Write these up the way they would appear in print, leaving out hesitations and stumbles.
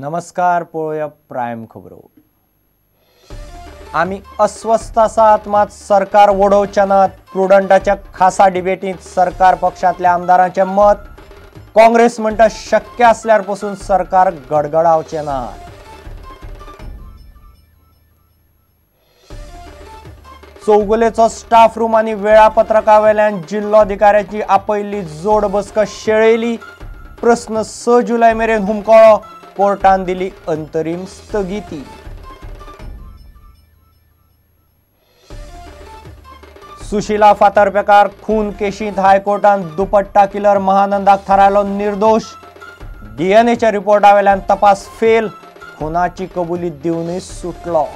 नमस्कार, पळोवया प्रायम खबरो। आम्ही अस्वस्थ आसात, मात सरकार वडोवचे नात। प्रुडंटाच्या खासा डिबेटीत सरकार पक्षातल्या आमदारांचे मत। काँग्रेस म्हणटा शक्य असल्यार पासून सरकार गडगडावचे ना। चौगुलेचो स्टाफ रूम आनी वेळापत्रका वेल्यान जिल्लोधिकाऱ्याची आपयल्ली जोड बसका शेळयली। प्रश्न 6 जुलै मेरेन हुमकळो। कोर्टान दिली अंतरीम स्थगिती। सुशीला फातर्पेकार खून केशींत हायकोर्टान दुपट्टा किलर महानंदाक थारायलो निर्दोष। डीएनएच्या रिपोर्टा वेल्यान तपास फेल। खुनाची कबुली दिवनय सुटलो।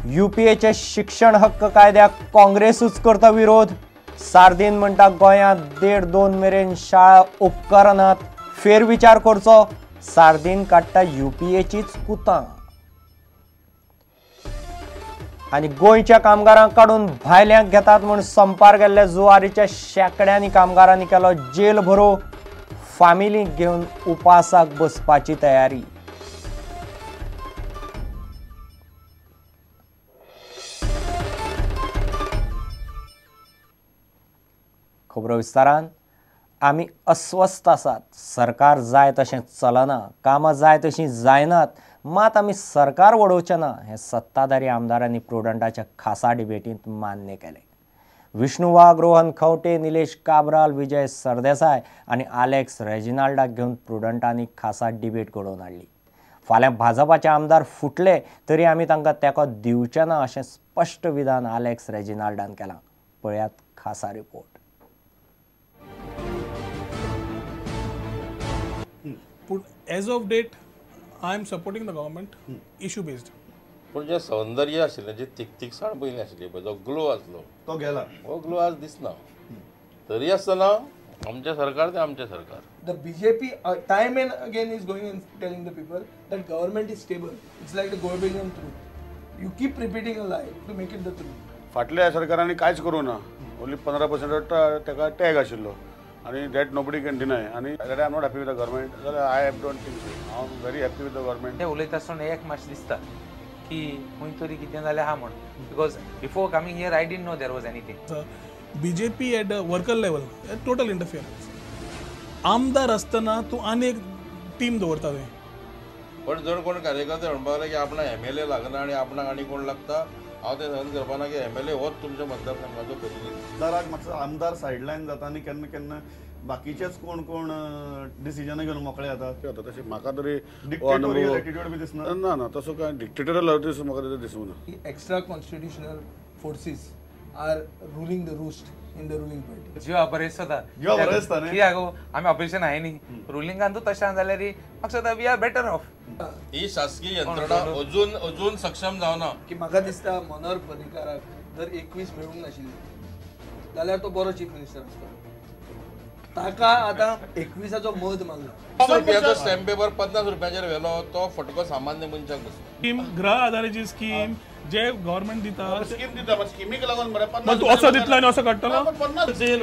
यूपीएचे शिक्षण हक्क कायद्याक काँग्रेसूच करता विरोध। सार्दीन म्हणटा गोंयांत 1.5-2 मेरेन शाळा उपकारनात, फेरविचार करचो। सार्दीन काडटा यूपीएचीच कुतां। आनी गोंयच्या कामगारांक काडून भायल्यांक घेतात म्हूण संपार गेल्ल्या जुवारीच्या शेकड्यांनी कामगारांनी केलो जेल भरो। फामिलीक घेवन उपासाक बसपाची तयारी। खबरो विस्तारान। आमी अस्वस्थ आसात, सरकार जाय तशें चलना, कामां जाय तशीं जायनात, मात आमी सरकार वडोवचे ना हें सत्ताधारी आमदारांनी प्रुडंटाच्या खासा डिबेटींत मान्य केलें। विष्णू वाघ, रोहन खंवटे, निलेश काब्राल, विजय सरदेसाय आनी आलेक्स रेजिनाल्डाक घेवन प्रुडंटांनी खासा डिबेट घडोवन हाडली। फाल्यां भाजपाचे आमदार फुटले तरी आमी तांकां तेंको दिवचे ना अशें स्पश्ट विधान आलेक्स रेजिनाल्डान केलां। पळयात खासा report. As of date, I am supporting the government, issue based. पण जे सौंदर्य आशिल्लें जे तिकसाण पयलीं आशिल्ली पळय जो ग्लो आसलो तो गेला, हो ग्लो आज दिसना। तरी आसतना आमचें सरकार ते आमचें सरकार। The BJP time and again is going and telling the people that government is stable. It's like the Gorbachev truth. You keep repeating a lie to make it the truth. फाटल्या सरकारांनी कांयच करूं ना, ओन्ली 15% ताका tag आशिल्लो आणि that nobody can deny. आणि I am not happy with the government, जाल्यार आय डोंट थिंक सो। हांव very happy with the government. ते उलयता आसतना एक मातशें दिसता की खंय तरी कितें जालें आहा म्हण, because before coming here I didn't know there was anything. BJP at the worker level, total interference. आमदार असताना तूं आनी एक टीम दवरता थंय। पण जर कोण कार्यकर्ते म्हणपाक लागले की आपणाक MLA लागना आणि आपणाक आनी कोण लागता, हांव ते सहन करपाना की MLA होच तुमच्या मतदारसंघाचो प्रतिनिधी। दराक मातसो आमदार सायडलायन जाता आनी केन्ना केन्ना बाकीचेच कोण कोण डिसिजन घेवन मोकळे जातात। तशें म्हाका तरी डिक्टेटोरियल एटिट्यूड बी दिसना। ना ना, तसो काय डिक्टेटोरियल एटिट्यूड म्हाका दिसूंक ना। Extra constitutional forces are ruling the roost in the ruling party. जीव बरें जाता, जीव बरें दिसता न्ही। कित्याक आमी ऑपोजिशन आहाय न्ही, रुलिंगान तूं तशें जाल्यार म्हाका दिसता वी आर बेटर ऑफ। ही शासकीय यंत्रणा अजून सक्षम जावना। की म्हाका दिसता मनोहर पर्रीकाराक जर 21 मेळूंक नाशिल्ले जाल्यार तो बरो चीफ मिनिस्टर आसता। ताका आतां 21चो मत मागला। 50 रुपयाचो स्टॅम्प पेपर 50 रुपयाचेर व्हेलो, तो फटको सामान्य मनशाक बसलो। स्कीम ग्रह आधाराची स्कीम जे गव्हर्नमेंट दिता, स्कीम दिता, पण स्कीमीक लागून बरे तूं असो दितलो आनी असो काडटलो।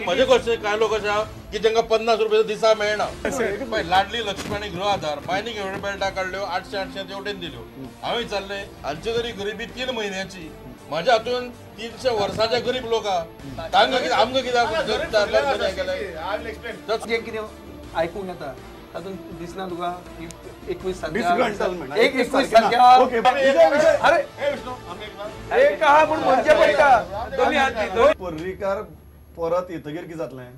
म्हजे कशें कांय लोक अशे की तांकां 50 रुपया दिसा मेळना। पळय, लाडली लक्ष्मी आनी गृह आधार बायनीक एवढ्यो बेल्टां काडल्यो, 800 तेवटेन दिल्यो। हांव विचारलें हांची तरी गरिबी 3 म्हयन्याची, म्हाज्या हातून 300 वर्सांचे गरीब लोक आहा, तांकां कितें आमकां कित्याक जे कितें आयकूंक येता तातूंत दिसना तुका 21 पर्रीकार परत येतगीर कितें जातलें?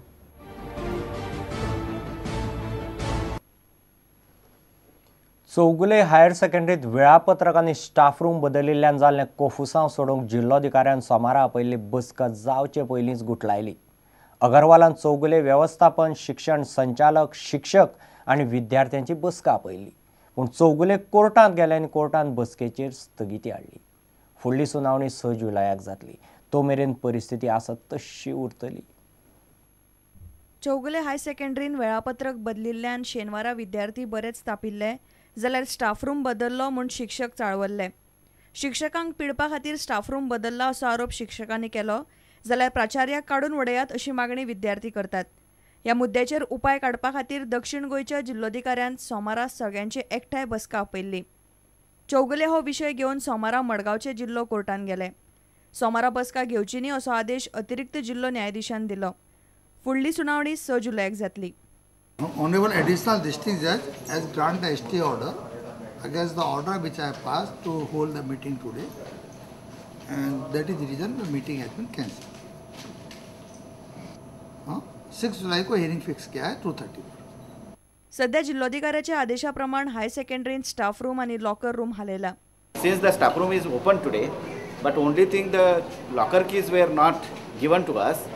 चौगुले हायर सेकंडरीत वेळापत्रक आनी स्टाफ रूम बदलिल्ल्यान जाल्लें कोफुसांव सोडूंक जिल्लोधिकाऱ्यान सोमारा आपयल्ली बसका जावचे पयलींच गुटलायली। अगरवालान चौगुले वेवस्थापन, शिक्षण संचालक, शिक्षक आनी विद्यार्थ्यांची बसका आपयल्ली, पूण चौगुले कोर्टांत गेले आनी कोर्टान बसकेचेर स्थगिती हाडली। फुडली सुनावणी 6 जुलयाक जातली। तो मेरेन परिस्थिती आसत तशी उरतली। चौगुले हाय सेकंडरीन वेळापत्रक बदलिल्ल्यान शेनवारा विद्यार्थी बरेच तापिल्ले, जाल्यार स्टाफ रूम बदल्लो म्हूण शिक्षक चाळवल्ले। शिक्षकांक पिळपा खातीर स्टाफ रूम बदल्ला असो आरोप शिक्षकांनी केलो, जाल्यार प्राचार्याक काडून उडयात अशी मागणी विद्यार्थी करतात। ह्या मुद्द्याचेर उपाय काडपा खातीर दक्षिण गोंयच्या जिल्लोधिकाऱ्यान सोमारा सगळ्यांची एकठांय बसका आपयल्ली. चौगुले हो विशय घेवन सोमारा मडगांवचे जिल्लो कोर्टान गेले. सोमारा बसका घेवची न्ही असो आदेश अतिरिक्त जिल्लो न्यायाधीशान दिलो. फुडली सुनावणी 6 जुलयाक जातली. Honorable Additional District Judge has granted a stay order against the order which I passed to hold the meeting today, and that is the reason the meeting has been cancelled. 6 जुलाई को hearing fix किया है 2:30 पर. सध्या जिल्लोधिकाऱ्याच्या आदेशाप्रमाण high सेकंडरीन staff room आणि locker room हालयला. Since the staff room is open today, but only thing the locker keys were not given to us,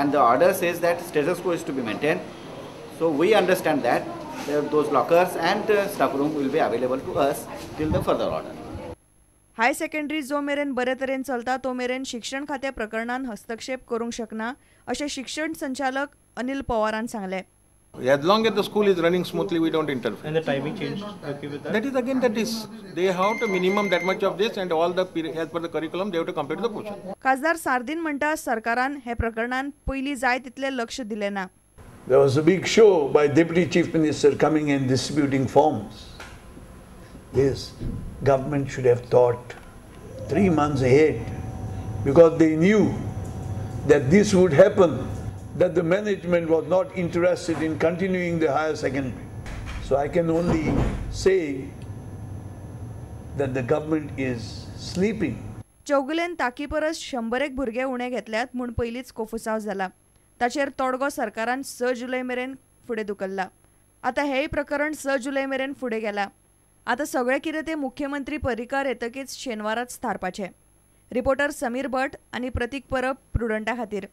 and the order says that status quo is to be maintained. So we understand that those lockers and staff room will be available to us till the further order. High secondary जो मेरेन बरे तरेन चलता तो मेरेन शिक्षण खाते प्रकरणान हस्तक्षेप करूंक शकना अशें शिक्षण संचालक अनिल पवारान सांगले. As long as the school is running smoothly, we don't interfere. And the timing change, okay with that? That is again, that is, they have to minimum that much of this, and all the as per the curriculum, they have to complete the portion. खासदार sardine म्हणटा सरकारान हे प्रकरणान पयली जाय तितले लक्ष दिले ना. There was a big show by Deputy Chief Minister coming and distributing forms. This government should have thought 3 months ahead, because they knew that this would happen, that the management was not interested in continuing the higher secondary. So I can only say that the government is sleeping. चौगुलेन ताकी परस 100 भुरगे उणे घेतल्यात म्हूण पयलींच कोफुसांव जाला. ताचेर तोडगो सरकारान 6 जुलय मेरेन फुडें धुकल्ला. आतां हेय प्रकरण 6 जुलय मेरेन फुडें गेला. आतां सगळे कितें ते मुख्यमंत्री पर्रीकार येतकीच शेनवाराच थारपाचे. रिपोर्टर समीर भट आनी प्रतीक परब, प्रुडंटा खातीर.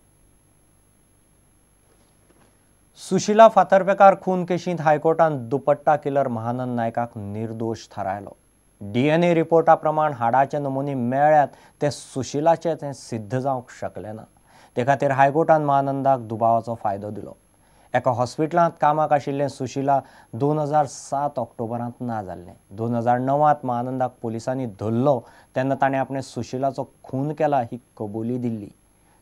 सुशिला फातर्पेकार खून केशींत हायकोर्टान दुपट्टा किलर महानंद नायकाक निर्दोश थारायलो. DNA रिपोर्टा प्रमाण हाडाचे नमुने मेळ्ळ्यात ते सुशिलाचे ते सिद्ध जावंक शकले ना. ते खातीर हायकोर्टान महानंदाक दुबावाचो फायदो दिलो. एका हॉस्पिटलांत कामाक आशिल्लें सुशिला 2007 ऑक्टोबरांत ना जाल्लें. 2009 महानंदाक पुलिसांनी धरलो तेन्ना ताणें आपणे सुशिलाचो खून केला ही कबुली दिल्ली.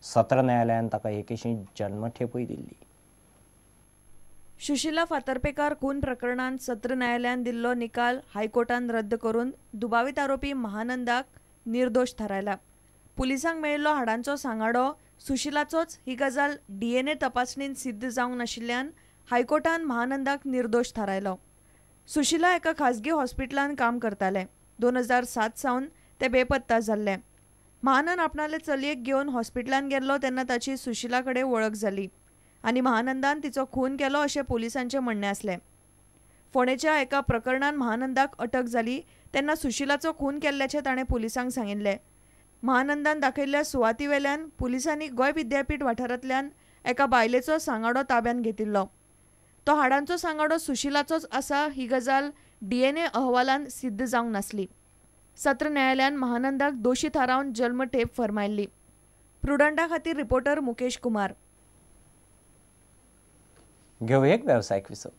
सत्र न्यायालयान ताका हे केशींत जन्मठेपूय दिल्ली. सुशिला फातर्पेकार खून प्रकरणात सत्र न्यायालयान दिल्लो निकाल हायकोर्टान रद्द करून दुबावित आरोपी महानंदाक निर्दोष थारायला. पुलिसांक मेळिल्लो हाडांचो सांगाडो सुशिलाचोच ही गजाल DNA तपासणीन सिद्ध जावंक नाशिल्ल्यान हायकोर्टान महानंदाक निर्दोष थारायलो. सुशिला एका खाजगी हॉस्पिटलांत काम करताले. 2007 सावन ते बेपत्ता जाल्ले. महानंद आपणाले चलयेक घेवन हॉस्पिटलांत गेल्लो तेन्ना ताची सुशिला कडेन वळख जाली आनी महानंदान तिचो खून केलो अशें पुलिसांचें म्हणणें आसलें. फोंडेच्या एका प्रकरणान महानंदाक अटक जाली तेन्ना सुशिलाचो खून केल्ल्याचें ताणें पुलिसांक सांगिल्लें. महानंदान दाखयल्ल्या सुवाती वेल्यान पुलिसांनी गोंय विद्यापीठ वाठारांतल्यान एका बायलेचो सांगाडो ताब्यात घेतिल्लो. तो हाडांचो सांगाडो सुशिलाचोच आसा ही गजाल DNA अहवालान सिद्ध जावंक नासली. सत्र न्यायालयान महानंदाक दोशी थारावन जल्मठेप फरमायल्ली. प्रुडंटा खातीर रिपोर्टर मुकेश कुमार. घेऊ एक व्यावसायिक विसप.